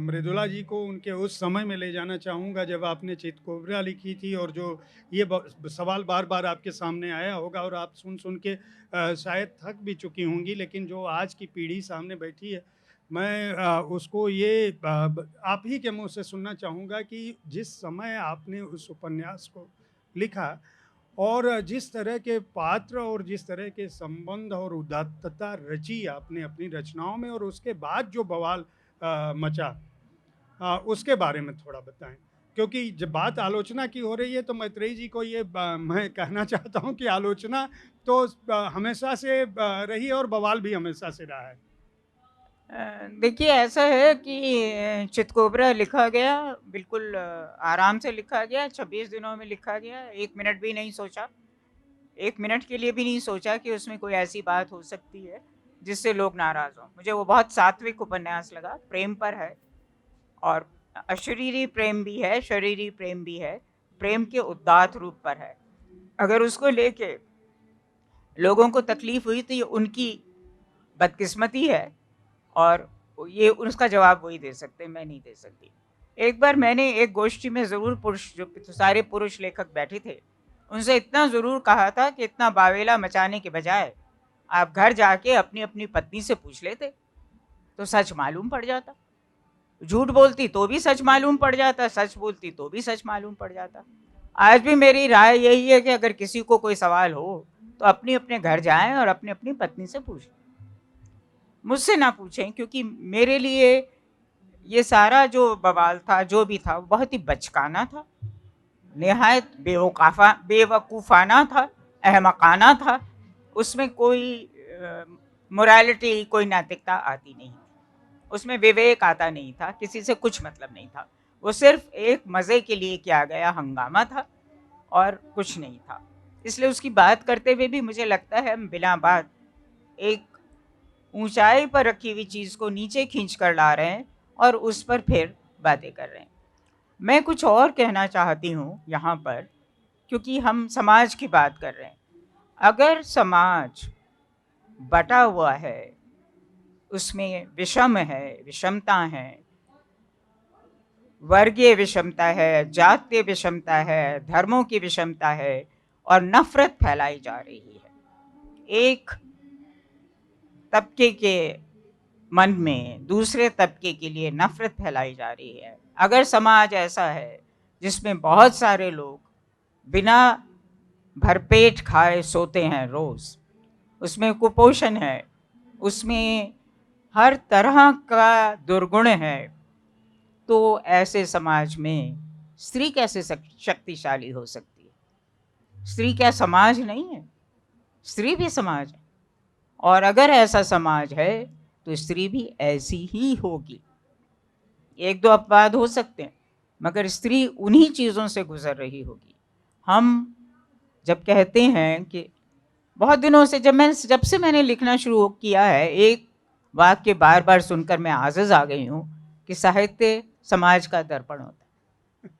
मृदुला जी को उनके उस समय में ले जाना चाहूँगा जब आपने चितकोबरा लिखी थी, और जो ये सवाल बार-बार आपके सामने आया होगा और आप सुन-सुन के शायद थक भी चुकी होंगी, लेकिन जो आज की पीढ़ी सामने बैठी है, मैं उसको ये आप ही के मुँह से सुनना चाहूँगा कि जिस समय आपने उस उपन्यास को लिखा और जिस तरह के पात्र और जिस तरह के संबंध और उदात्तता रची आपने अपनी रचनाओं में, और उसके बाद जो बवाल मचा, उसके बारे में थोड़ा बताएं, क्योंकि जब बात आलोचना की हो रही है तो मैत्रेयी जी को ये मैं कहना चाहता हूं कि आलोचना तो हमेशा से रही और बवाल भी हमेशा से रहा है। देखिए, ऐसा है कि चितकोबरा लिखा गया, बिल्कुल आराम से लिखा गया, 26 दिनों में लिखा गया, 1 मिनट भी नहीं सोचा, 1 मिनट के लिए भी नहीं सोचा कि उसमें कोई ऐसी बात हो सकती है जिससे लोग नाराज़ हों। मुझे वो बहुत सात्विक उपन्यास लगा, प्रेम पर है और अशरीरी प्रेम भी है, शरीरी प्रेम भी है, प्रेम के उदात्त रूप पर है। अगर उसको लेके लोगों को तकलीफ़ हुई तो ये उनकी बदकिस्मती है और ये उसका जवाब वही दे सकते हैं, मैं नहीं दे सकती। एक बार मैंने एक गोष्ठी में ज़रूर जो सारे पुरुष लेखक बैठे थे, उनसे इतना ज़रूर कहा था कि इतना बावेला मचाने के बजाय आप घर जाके अपनी-अपनी पत्नी से पूछ लेते, तो सच मालूम पड़ जाता। झूठ बोलती तो भी सच मालूम पड़ जाता, सच बोलती तो भी सच मालूम पड़ जाता। आज भी मेरी राय यही है कि अगर किसी को कोई सवाल हो, तो अपने-अपने घर जाएँ और अपनी-अपनी पत्नी से पूछ लें। मुझसे ना पूछें, क्योंकि मेरे लिए ये सारा जो बवाल था, जो भी था, वो बहुत ही बचकाना था, निहायत बेवकूफ़ाना था, अहमकाना था। उसमें कोई मोरालिटी, कोई नैतिकता आती नहीं थी, उसमें विवेक आता नहीं था, किसी से कुछ मतलब नहीं था। वो सिर्फ़ एक मज़े के लिए किया गया हंगामा था और कुछ नहीं था। इसलिए उसकी बात करते हुए भी मुझे लगता है हम बिना बात एक ऊंचाई पर रखी हुई चीज़ को नीचे खींच कर ला रहे हैं और उस पर फिर बातें कर रहे हैं। मैं कुछ और कहना चाहती हूँ यहाँ पर, क्योंकि हम समाज की बात कर रहे हैं। अगर समाज बटा हुआ है, उसमें विषम है, विषमता है, वर्गीय विषमता है, जातीय विषमता है, धर्मों की विषमता है और नफ़रत फैलाई जा रही है। एक तबके के मन में दूसरे तबके के लिए नफ़रत फैलाई जा रही है। अगर समाज ऐसा है जिसमें बहुत सारे लोग बिना भरपेट खाए सोते हैं रोज़, उसमें कुपोषण है, उसमें हर तरह का दुर्गुण है, तो ऐसे समाज में स्त्री कैसे शक्तिशाली हो सकती है? स्त्री क्या समाज नहीं है? स्त्री भी समाज है। और अगर ऐसा समाज है तो स्त्री भी ऐसी ही होगी। 1-2 अपवाद हो सकते हैं, मगर स्त्री उन्हीं चीज़ों से गुज़र रही होगी। हम जब कहते हैं कि बहुत दिनों से जब से मैंने लिखना शुरू किया है, एक वाक्य बार-बार सुनकर मैं आज़िज़ आ गई हूँ कि साहित्य समाज का दर्पण होता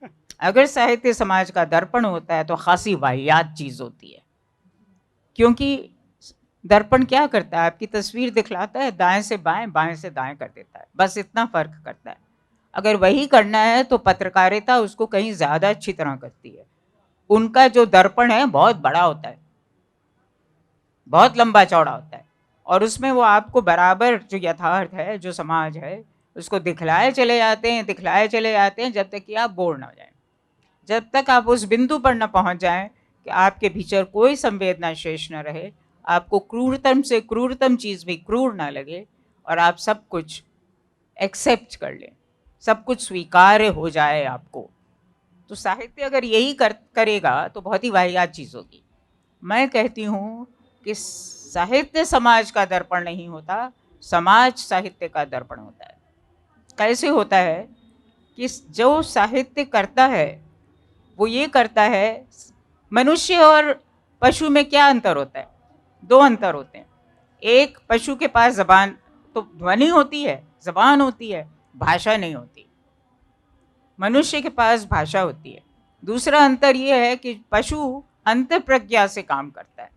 है। अगर साहित्य समाज का दर्पण होता है तो ख़ासी वाहियात चीज़ होती है। क्योंकि दर्पण क्या करता है? आपकी तस्वीर दिखलाता है, दाएँ से बाएँ, बाएँ से दाएँ कर देता है। बस इतना फ़र्क करता है। अगर वही करना है तो पत्रकारिता उसको कहीं ज़्यादा अच्छी तरह करती है। उनका जो दर्पण है बहुत बड़ा होता है, बहुत लंबा-चौड़ा होता है और उसमें वो आपको बराबर जो यथार्थ है, जो समाज है, उसको दिखलाए चले जाते हैं, दिखलाए चले जाते हैं जब तक कि आप बोर ना हो जाएँ। जब तक आप उस बिंदु पर न पहुँच जाएँ कि आपके भीतर कोई संवेदना शेष न रहे, आपको क्रूरतम से क्रूरतम चीज़ भी क्रूर ना लगे और आप सब कुछ एक्सेप्ट कर लें, सब कुछ स्वीकार्य हो जाए आपको। तो साहित्य अगर यही करेगा तो बहुत ही वाहियात चीज़ होगी। मैं कहती हूँ कि साहित्य समाज का दर्पण नहीं होता, समाज साहित्य का दर्पण होता है। कैसे होता है कि जो साहित्य करता है वो ये करता है, मनुष्य और पशु में क्या अंतर होता है? 2 अंतर होते हैं। एक, पशु के पास ज़बान तो ध्वनि होती है, ज़बान होती है, भाषा नहीं होती। मनुष्य के पास भाषा होती है। दूसरा अंतर ये है कि पशु अंतःप्रज्ञा से काम करता है।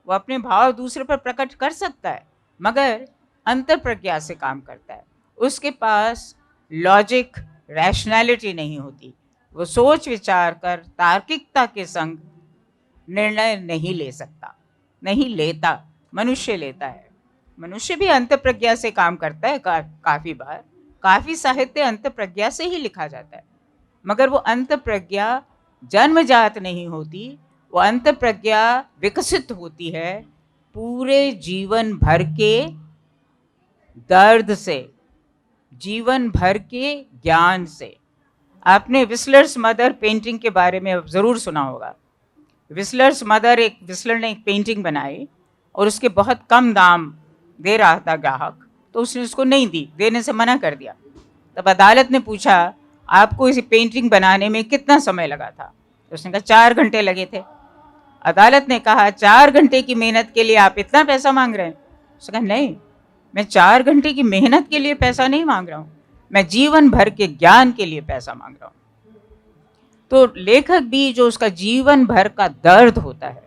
वो अपने भाव दूसरे पर प्रकट कर सकता है, मगर अंतःप्रज्ञा से काम करता है। उसके पास लॉजिक, रैशनैलिटी नहीं होती। वो सोच विचार कर तार्किकता के संग निर्णय नहीं ले सकता, नहीं लेता, मनुष्य लेता है। मनुष्य भी अंतःप्रज्ञा से काम करता है काफ़ी बार। काफ़ी साहित्य अंतःप्रज्ञा से ही लिखा जाता है, मगर वो अंतःप्रज्ञा जन्मजात नहीं होती। वो अंतःप्रज्ञा विकसित होती है पूरे जीवन भर के दर्द से, जीवन भर के ज्ञान से। आपने विस्लर्स मदर पेंटिंग के बारे में ज़रूर सुना होगा। विस्लर्स ने एक पेंटिंग बनाई और उसके बहुत कम दाम दे रहा था ग्राहक, तो उसने उसको नहीं दी, देने से मना कर दिया। तब अदालत ने पूछा, आपको इस पेंटिंग बनाने में कितना समय लगा था? तो उसने कहा 4 घंटे लगे थे। अदालत ने कहा 4 घंटे की मेहनत के लिए आप इतना पैसा मांग रहे हैं? उसने कहा नहीं, मैं 4 घंटे की मेहनत के लिए पैसा नहीं मांग रहा हूँ, मैं जीवन भर के ज्ञान के लिए पैसा मांग रहा हूँ। तो लेखक भी जो उसका जीवन भर का दर्द होता है,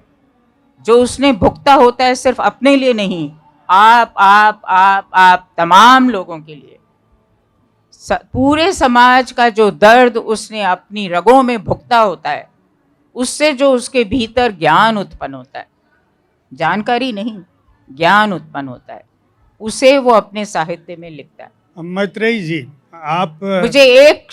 जो उसने भुगता होता है, सिर्फ अपने लिए नहीं, आप तमाम लोगों के लिए, पूरे समाज का जो दर्द उसने अपनी रगों में भुगता होता है, उससे जो उसके भीतर ज्ञान उत्पन्न होता है, जानकारी नहीं, ज्ञान उत्पन्न होता है, उसे वो अपने साहित्य में लिखता है। मैत्रेयी जी, आप मुझे एक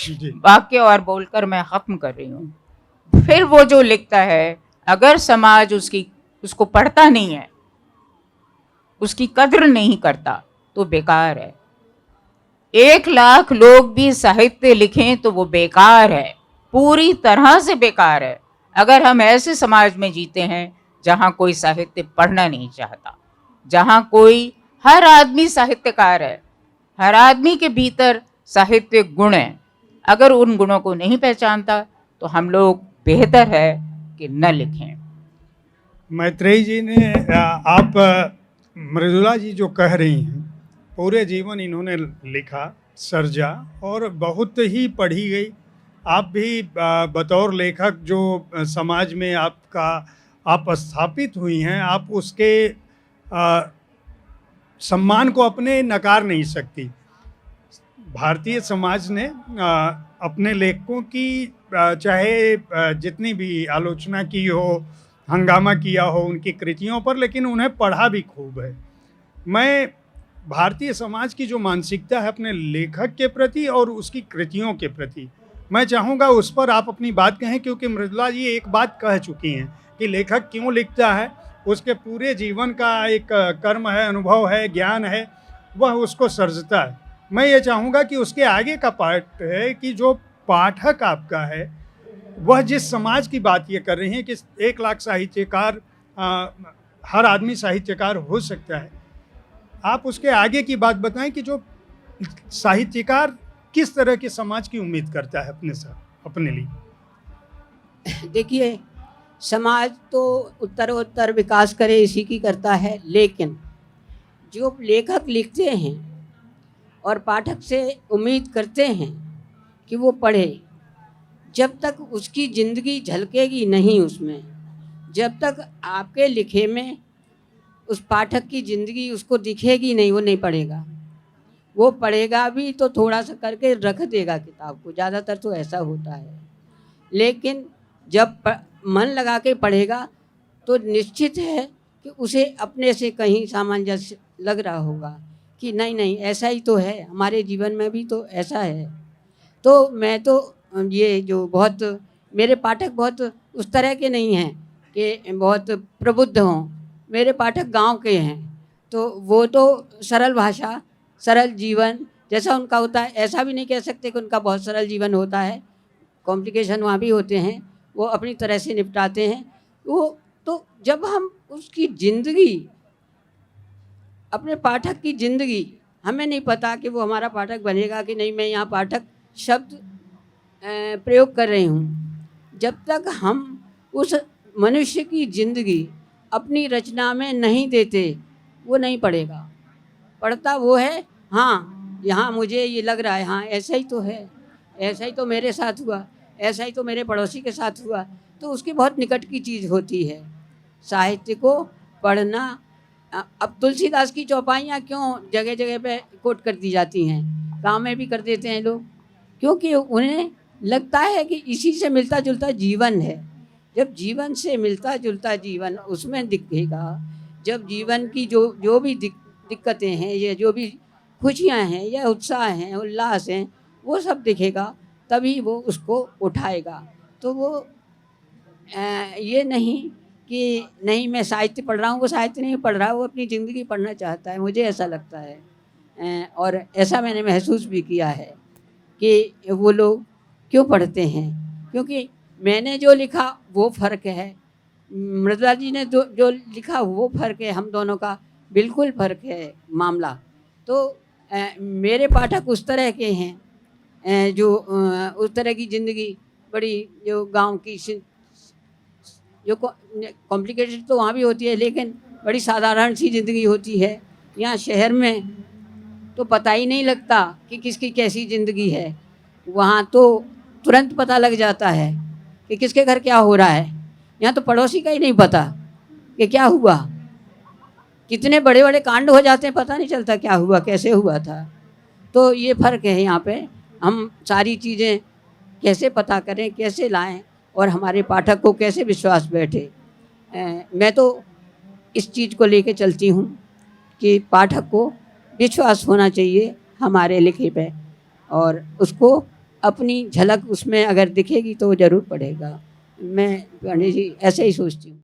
वाक्य और बोलकर मैं खत्म कर रही हूँ। फिर वो जो लिखता है, अगर समाज उसको पढ़ता नहीं है, उसकी कद्र नहीं करता, तो बेकार है। 1 लाख लोग भी साहित्य लिखें तो वो बेकार है, पूरी तरह से बेकार है। अगर हम ऐसे समाज में जीते हैं जहाँ कोई साहित्य पढ़ना नहीं चाहता, जहाँ हर आदमी साहित्यकार है, हर आदमी के भीतर साहित्य गुण है, अगर उन गुणों को नहीं पहचानता तो हम लोग बेहतर है कि न लिखें। मैत्रेयी जी ने आप मृदुला जी जो कह रही हैं, पूरे जीवन इन्होंने लिखा, सर्जा और बहुत ही पढ़ी गई। आप भी बतौर लेखक जो समाज में आप स्थापित हुई हैं, आप उसके सम्मान को अपने नकार नहीं सकती। भारतीय समाज ने अपने लेखकों की चाहे जितनी भी आलोचना की हो, हंगामा किया हो उनकी कृतियों पर, लेकिन उन्हें पढ़ा भी खूब है। मैं भारतीय समाज की जो मानसिकता है अपने लेखक के प्रति और उसकी कृतियों के प्रति, मैं चाहूँगा उस पर आप अपनी बात कहें, क्योंकि मृदुला जी एक बात कह चुकी हैं कि लेखक क्यों लिखता है, उसके पूरे जीवन का एक कर्म है, अनुभव है, ज्ञान है, वह उसको सर्जता है। मैं ये चाहूँगा कि उसके आगे का पार्ट है कि जो पाठक आपका है, वह जिस समाज की बात ये कर रही हैं कि 1 लाख साहित्यकार, हर आदमी साहित्यकार हो सकता है, आप उसके आगे की बात बताएं कि जो साहित्यकार किस तरह के समाज की उम्मीद करता है अपने लिए। देखिए, समाज तो उत्तरोत्तर विकास करे इसी की करता है, लेकिन जो लेखक लिखते हैं और पाठक से उम्मीद करते हैं कि वो पढ़े, जब तक उसकी ज़िंदगी झलकेगी नहीं उसमें, जब तक आपके लिखे में उस पाठक की ज़िंदगी उसको दिखेगी नहीं, वो नहीं पढ़ेगा। वो पढ़ेगा भी तो थोड़ा सा करके रख देगा किताब को, ज़्यादातर तो ऐसा होता है। लेकिन जब मन लगा के पढ़ेगा तो निश्चित है कि उसे अपने से कहीं सामंजस्य लग रहा होगा कि नहीं नहीं ऐसा ही तो है, हमारे जीवन में भी तो ऐसा है। तो मैं तो ये जो बहुत मेरे पाठक बहुत उस तरह के नहीं हैं कि बहुत प्रबुद्ध हों, मेरे पाठक गांव के हैं, तो वो तो सरल भाषा, सरल जीवन जैसा उनका होता है, ऐसा भी नहीं कह सकते कि उनका बहुत सरल जीवन होता है, कॉम्प्लिकेशन वहाँ भी होते हैं, वो अपनी तरह से निपटाते हैं। वो तो जब हम उसकी ज़िंदगी, अपने पाठक की ज़िंदगी, हमें नहीं पता कि वो हमारा पाठक बनेगा कि नहीं, मैं यहाँ पाठक शब्द प्रयोग कर रही हूँ, जब तक हम उस मनुष्य की ज़िंदगी अपनी रचना में नहीं देते, वो नहीं पढ़ेगा। पढ़ता वो है, हाँ यहाँ मुझे ये लग रहा है, हाँ ऐसा ही तो है, ऐसा ही तो मेरे साथ हुआ, ऐसा ही तो मेरे पड़ोसी के साथ हुआ, तो उसकी बहुत निकट की चीज़ होती है। साहित्य को पढ़ना, अब तुलसीदास की चौपाइयाँ क्यों जगह जगह पे कोट कर दी जाती हैं, कामें भी कर देते हैं लोग, क्योंकि उन्हें लगता है कि इसी से मिलता जुलता जीवन है। जब जीवन से मिलता जुलता जीवन उसमें दिखेगा, जब जीवन की जो भी दिक्कतें हैं या जो भी खुशियाँ हैं या उत्साह हैं, उल्लास हैं, वो सब दिखेगा, तभी वो उसको उठाएगा। तो वो ये नहीं कि नहीं मैं साहित्य पढ़ रहा हूँ, वो साहित्य नहीं पढ़ रहा, वो अपनी ज़िंदगी पढ़ना चाहता है, मुझे ऐसा लगता है। और ऐसा मैंने महसूस भी किया है कि वो लोग क्यों पढ़ते हैं, क्योंकि मैंने जो लिखा वो फ़र्क है, मृदुला जी ने जो लिखा वो फ़र्क है, हम दोनों का बिल्कुल फ़र्क है मामला। तो मेरे पाठक उस तरह के हैं जो उस तरह की ज़िंदगी, बड़ी जो गांव की जो कॉम्प्लिकेटेड तो वहाँ भी होती है, लेकिन बड़ी साधारण सी ज़िंदगी होती है। यहाँ शहर में तो पता ही नहीं लगता कि किसकी कैसी ज़िंदगी है, वहाँ तो तुरंत पता लग जाता है कि किसके घर क्या हो रहा है। यहाँ तो पड़ोसी का ही नहीं पता कि क्या हुआ, कितने बड़े बड़े कांड हो जाते हैं, पता नहीं चलता क्या हुआ, कैसे हुआ था। तो ये फ़र्क है यहाँ पे, हम सारी चीज़ें कैसे पता करें, कैसे लाएं और हमारे पाठक को कैसे विश्वास बैठे। मैं तो इस चीज़ को लेके चलती हूँ कि पाठक को विश्वास होना चाहिए हमारे लिखे पे, और उसको अपनी झलक उसमें अगर दिखेगी तो वो ज़रूर पढ़ेगा। मैं पंडित जी ऐसे ही सोचती हूँ।